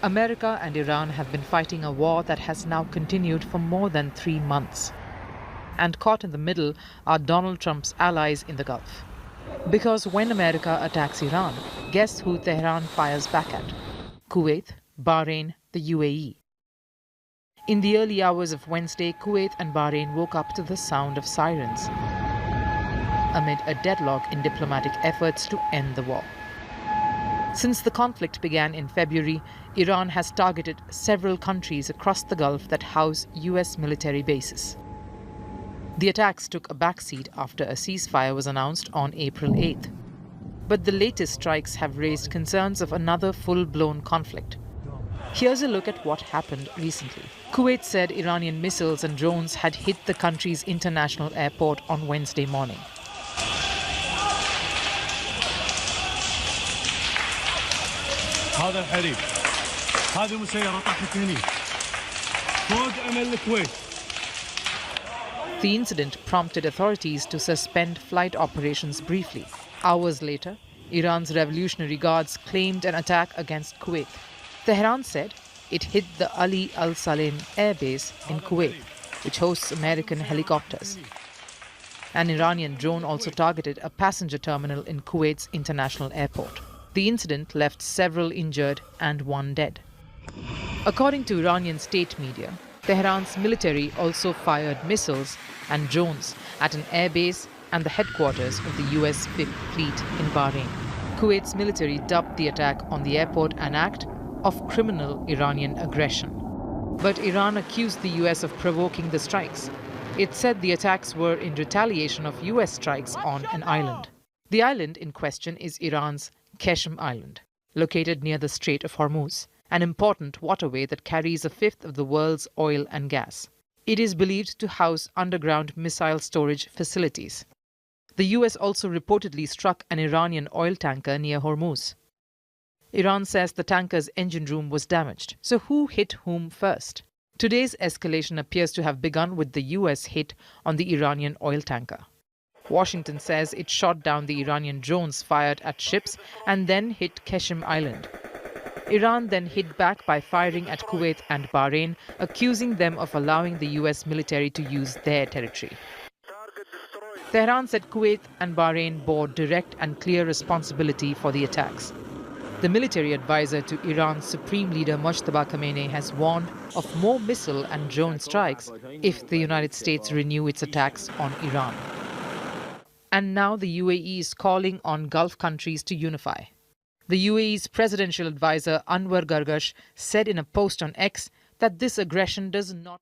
America and Iran have been fighting a war that has now continued for more than 3 months. And caught in the middle are Donald Trump's allies in the Gulf. Because when America attacks Iran, guess who Tehran fires back at? Kuwait, Bahrain, the UAE. In the early hours of Wednesday, Kuwait and Bahrain woke up to the sound of sirens amid a deadlock in diplomatic efforts to end the war. Since the conflict began in February, Iran has targeted several countries across the Gulf that house US military bases. The attacks took a backseat after a ceasefire was announced on April 8th. But the latest strikes have raised concerns of another full-blown conflict. Here's a look at what happened recently. Kuwait said Iranian missiles and drones had hit the country's international airport on Wednesday morning. هذا الحريق هذه مسيرة طاحت هني فوق أمل الكويت. The incident prompted authorities to suspend flight operations briefly. Hours later, Iran's Revolutionary Guards claimed an attack against Kuwait. Tehran said it hit the Ali Al Salem air base in Kuwait, which hosts American helicopters. An Iranian drone also targeted a passenger terminal in Kuwait's international airport. The incident left several injured and 1 dead. According to Iranian state media, Tehran's military also fired missiles and drones at an airbase and the headquarters of the US Fifth Fleet in Bahrain. Kuwait's military dubbed the attack on the airport an act of criminal Iranian aggression. But Iran accused the US of provoking the strikes. It said the attacks were in retaliation of US strikes on an island. The island in question is Iran's Qeshm Island, located near the Strait of Hormuz, an important waterway that carries a fifth of the world's oil and gas. It is believed to house underground missile storage facilities. The US also reportedly struck an Iranian oil tanker near Hormuz. Iran says the tanker's engine room was damaged. So who hit whom first? Today's escalation appears to have begun with the US hit on the Iranian oil tanker. Washington says it shot down the Iranian drones fired at ships and then hit Qeshm Island. Iran then hit back by firing at Kuwait and Bahrain, accusing them of allowing the US military to use their territory. Tehran said Kuwait and Bahrain bore direct and clear responsibility for the attacks. The military advisor to Iran's Supreme Leader Mojtaba Khamenei has warned of more missile and drone strikes if the United States renew its attacks on Iran. And now the UAE is calling on Gulf countries to unify. The UAE's presidential advisor Anwar Gargash said in a post on X that this aggression does not